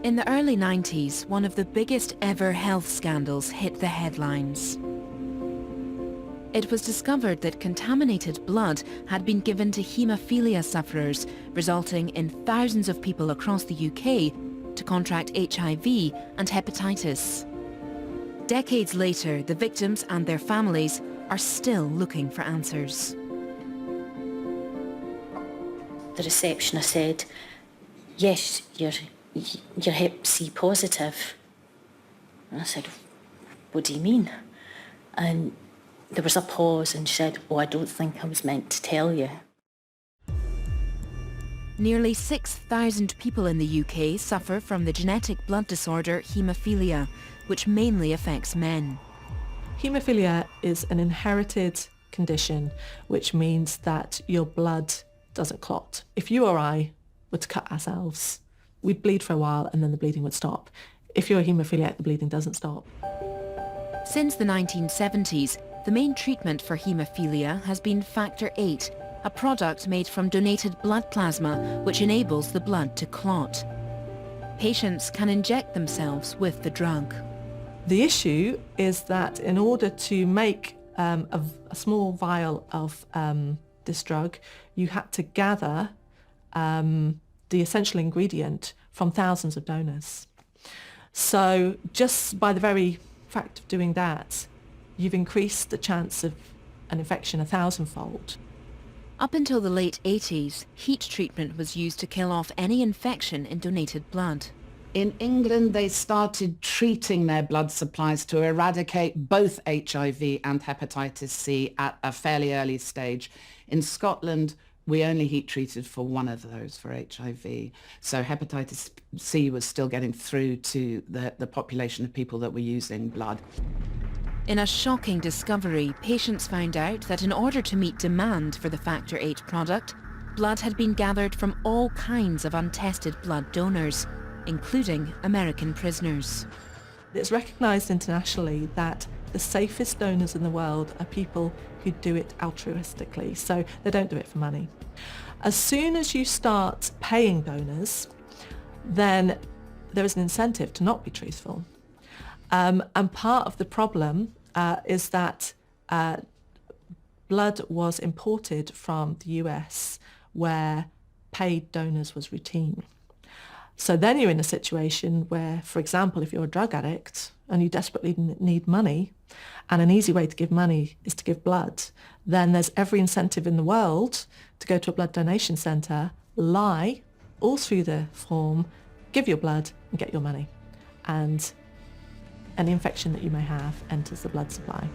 In the early 90s, one of the biggest ever health scandals hit the headlines. It was discovered that contaminated blood had been given to haemophilia sufferers, resulting in thousands of people across the UK to contract HIV and hepatitis. Decades later, the victims and their families are still looking for answers. The receptionist said, "Yes, you're Hep C positive." And I said, "What do you mean?" And there was a pause and she said, "Oh, I don't think I was meant to tell you." Nearly 6,000 people in the UK suffer from the genetic blood disorder haemophilia, which mainly affects men. Haemophilia is an inherited condition, which means that your blood doesn't clot. If you or I were to cut ourselves, we'd bleed for a while and then the bleeding would stop. If you're a haemophiliac, the bleeding doesn't stop. Since the 1970s, the main treatment for haemophilia has been Factor VIII, a product made from donated blood plasma which enables the blood to clot. Patients can inject themselves with the drug. The issue is that in order to make a small vial of this drug, you had to gather the essential ingredient from thousands of donors. So just by the very fact of doing that, you've increased the chance of an infection 1,000-fold. Up until the late 80s, heat treatment was used to kill off any infection in donated blood. In England, they started treating their blood supplies to eradicate both HIV and hepatitis C at a fairly early stage. In Scotland, we only heat treated for one of those, for HIV. So hepatitis C was still getting through to the population of people that were using blood. In a shocking discovery, patients found out that in order to meet demand for the Factor VIII product, blood had been gathered from all kinds of untested blood donors, including American prisoners. It's recognised internationally that the safest donors in the world are people who do it altruistically, so they don't do it for money. As soon as you start paying donors, then there is an incentive to not be truthful. And part of the problem is that blood was imported from the US, where paid donors was routine. So then you're in a situation where, for example, if you're a drug addict and you desperately need money, and an easy way to give money is to give blood, then there's every incentive in the world to go to a blood donation centre, lie all through the form, give your blood and get your money. And any infection that you may have enters the blood supply.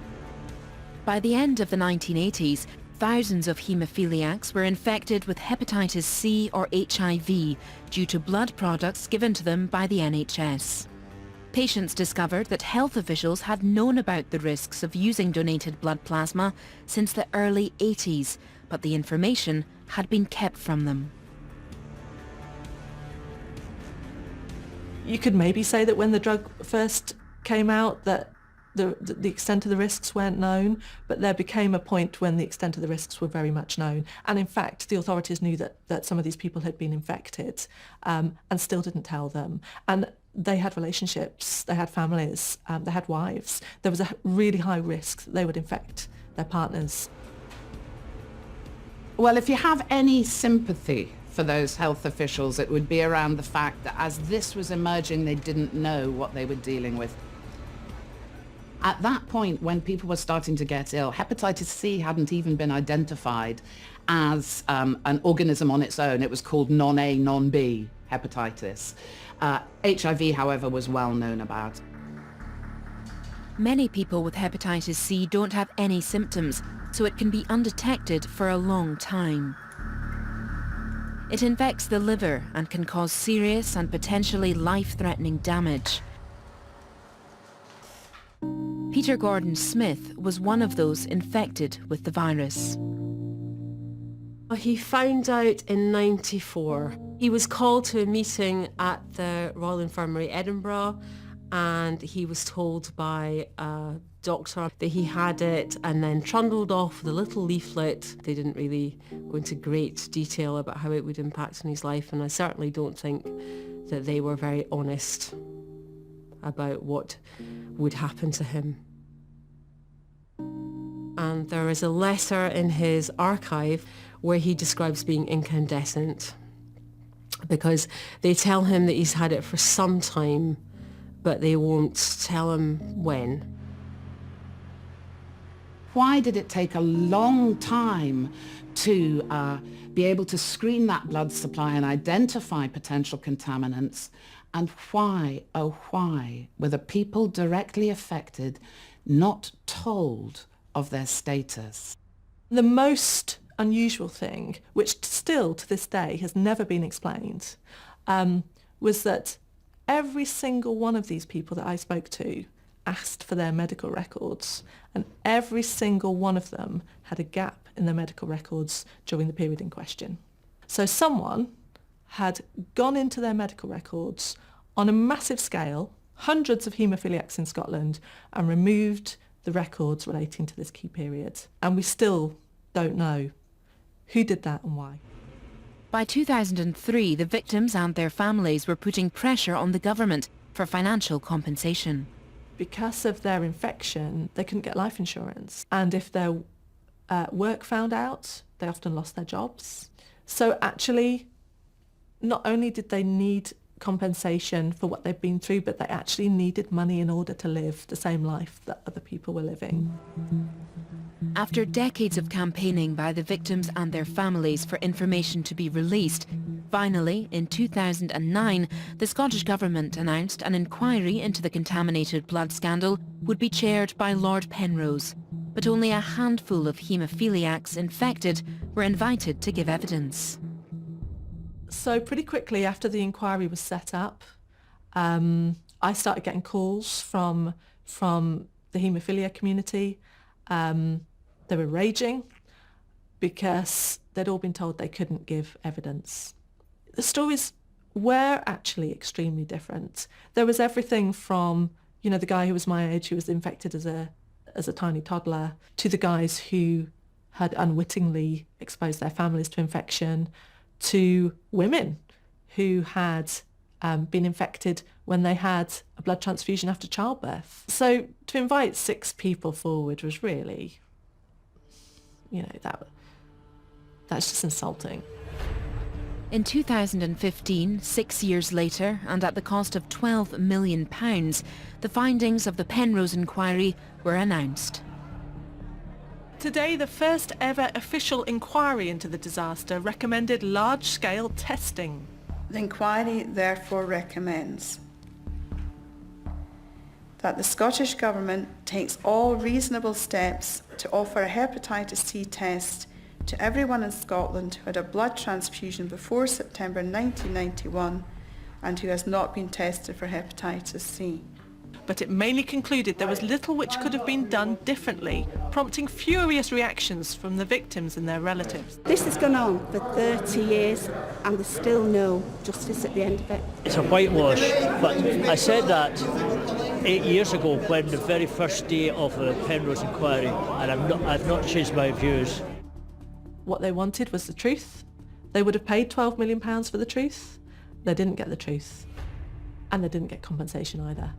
By the end of the 1980s, thousands of haemophiliacs were infected with hepatitis C or HIV due to blood products given to them by the NHS. Patients discovered that health officials had known about the risks of using donated blood plasma since the early 80s, but the information had been kept from them. You could maybe say that when the drug first came out that the extent of the risks weren't known, but there became a point when the extent of the risks were very much known. And in fact, the authorities knew that some of these people had been infected and still didn't tell them. And they had relationships, they had families, they had wives. There was a really high risk that they would infect their partners. Well, if you have any sympathy for those health officials, it would be around the fact that as this was emerging, they didn't know what they were dealing with. At that point, when people were starting to get ill, hepatitis C hadn't even been identified as an organism on its own. It was called non-A, non-B hepatitis. HIV, however, was well known about. Many people with hepatitis C don't have any symptoms, so it can be undetected for a long time. It infects the liver and can cause serious and potentially life-threatening damage. Peter Gordon-Smith was one of those infected with the virus. He found out in '94. He was called to a meeting at the Royal Infirmary, Edinburgh, and he was told by a doctor that he had it and then trundled off with a little leaflet. They didn't really go into great detail about how it would impact on his life, and I certainly don't think that they were very honest about what would happen to him. And there is a letter in his archive where he describes being incandescent, because they tell him that he's had it for some time, but they won't tell him when. Why did it take a long time to be able to screen that blood supply and identify potential contaminants? And why, oh why, were the people directly affected not told of their status? The most unusual thing, which still to this day has never been explained, was that every single one of these people that I spoke to asked for their medical records, and every single one of them had a gap in their medical records during the period in question. So someone had gone into their medical records on a massive scale, hundreds of haemophiliacs in Scotland, and removed the records relating to this key period. And we still don't know who did that and why. By 2003, the victims and their families were putting pressure on the government for financial compensation. Because of their infection, they couldn't get life insurance. And if their work found out, they often lost their jobs. So actually, not only did they need compensation for what they've been through, but they actually needed money in order to live the same life that other people were living. After decades of campaigning by the victims and their families for information to be released, finally, in 2009, the Scottish Government announced an inquiry into the contaminated blood scandal would be chaired by Lord Penrose, but only a handful of haemophiliacs infected were invited to give evidence. So pretty quickly after the inquiry was set up, I started getting calls from the haemophilia community. They were raging because they'd all been told they couldn't give evidence. The stories were actually extremely different. There was everything from, the guy who was my age who was infected as a tiny toddler, to the guys who had unwittingly exposed their families to infection, to women who had been infected when they had a blood transfusion after childbirth. So to invite 6 people forward was really, that's just insulting. In 2015, 6 years later, and at the cost of £12 million, the findings of the Penrose inquiry were announced. Today, the first ever official inquiry into the disaster recommended large-scale testing. The inquiry therefore recommends that the Scottish Government takes all reasonable steps to offer a hepatitis C test to everyone in Scotland who had a blood transfusion before September 1991 and who has not been tested for hepatitis C. But it mainly concluded there was little which could have been done differently, prompting furious reactions from the victims and their relatives. This has gone on for 30 years and there's still no justice at the end of it. It's a whitewash, but I said that 8 years ago when the very first day of the Penrose inquiry, and I've not changed my views. What they wanted was the truth. They would have paid £12 million for the truth. They didn't get the truth, and they didn't get compensation either.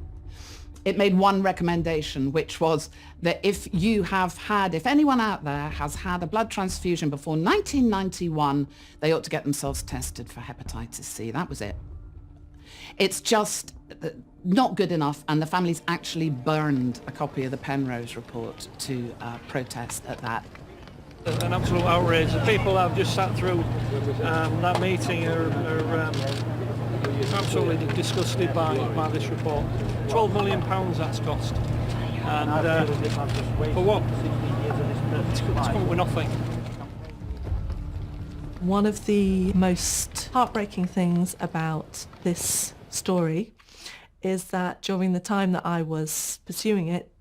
It made one recommendation, which was that if anyone out there has had a blood transfusion before 1991, they ought to get themselves tested for hepatitis C. That was it. It's just not good enough, and the families actually burned a copy of the Penrose report to protest at that. An absolute outrage. The people I've just sat through that meeting are absolutely disgusted by this report. £12 million that's cost, and for what? It's come with nothing. One of the most heartbreaking things about this story is that during the time that I was pursuing it,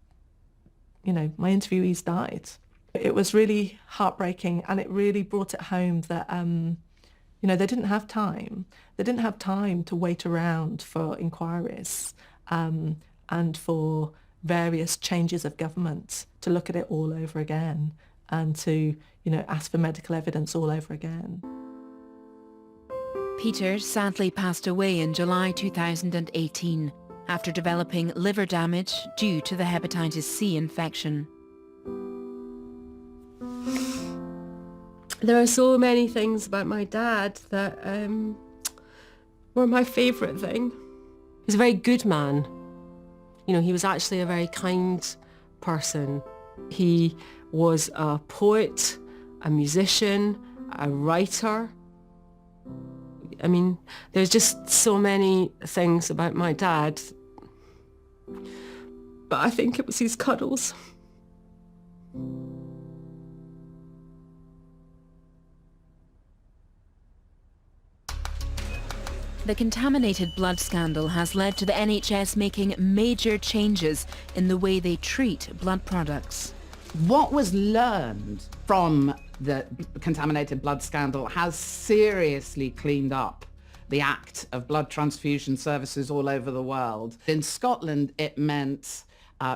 my interviewees died. It was really heartbreaking, and it really brought it home that they didn't have time. They didn't have time to wait around for inquiries and for various changes of government to look at it all over again and to, ask for medical evidence all over again. Peter sadly passed away in July 2018 after developing liver damage due to the hepatitis C infection. There are so many things about my dad that were my favourite thing. He was a very good man. You know, he was actually a very kind person. He was a poet, a musician, a writer. I mean, there's just so many things about my dad. But I think it was his cuddles. The contaminated blood scandal has led to the NHS making major changes in the way they treat blood products. What was learned from the contaminated blood scandal has seriously cleaned up the act of blood transfusion services all over the world. In Scotland, it meant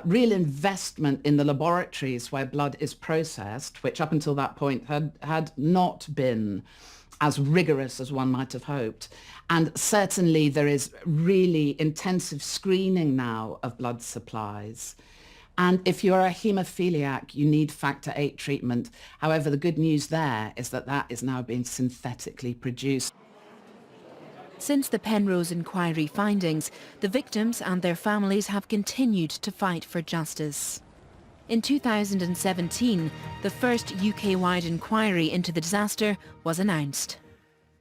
real investment in the laboratories where blood is processed, which up until that point had not been as rigorous as one might have hoped. And certainly there is really intensive screening now of blood supplies. And if you're a haemophiliac, you need factor VIII treatment. However, the good news there is that that is now being synthetically produced. Since the Penrose Inquiry findings, the victims and their families have continued to fight for justice. In 2017, the first UK-wide inquiry into the disaster was announced.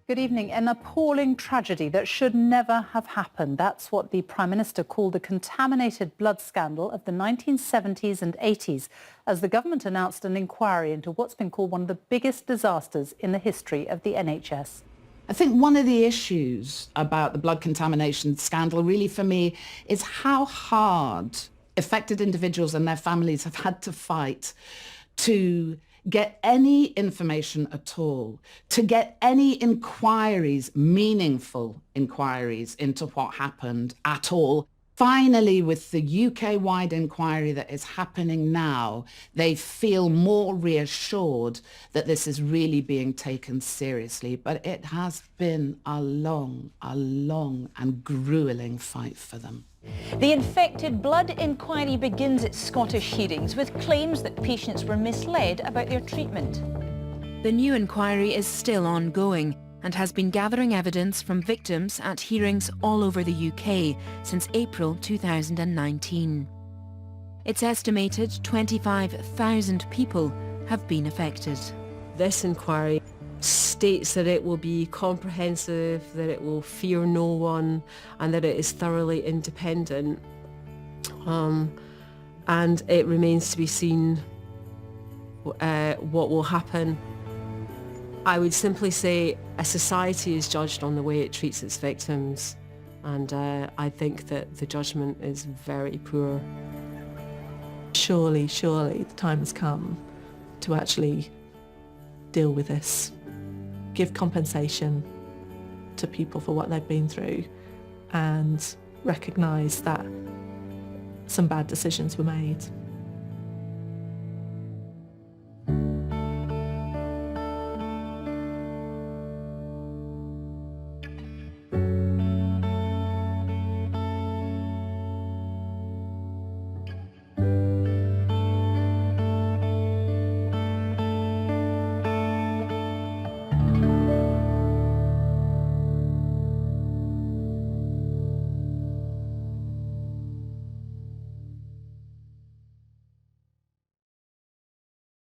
Good evening. An appalling tragedy that should never have happened. That's what the Prime Minister called the contaminated blood scandal of the 1970s and 80s, as the government announced an inquiry into what's been called one of the biggest disasters in the history of the NHS. I think one of the issues about the blood contamination scandal really for me is how hard affected individuals and their families have had to fight to get any information at all, to get any inquiries, meaningful inquiries into what happened at all. Finally, with the UK-wide inquiry that is happening now, they feel more reassured that this is really being taken seriously. But it has been a long and grueling fight for them. The infected blood inquiry begins its Scottish hearings with claims that patients were misled about their treatment. The new inquiry is still ongoing and has been gathering evidence from victims at hearings all over the UK since April 2019. It's estimated 25,000 people have been affected. This inquiry states that it will be comprehensive, that it will fear no one, and that it is thoroughly independent. And it remains to be seen what will happen. I would simply say a society is judged on the way it treats its victims, and I think that the judgment is very poor. Surely the time has come to actually deal with this. Give compensation to people for what they've been through and recognise that some bad decisions were made.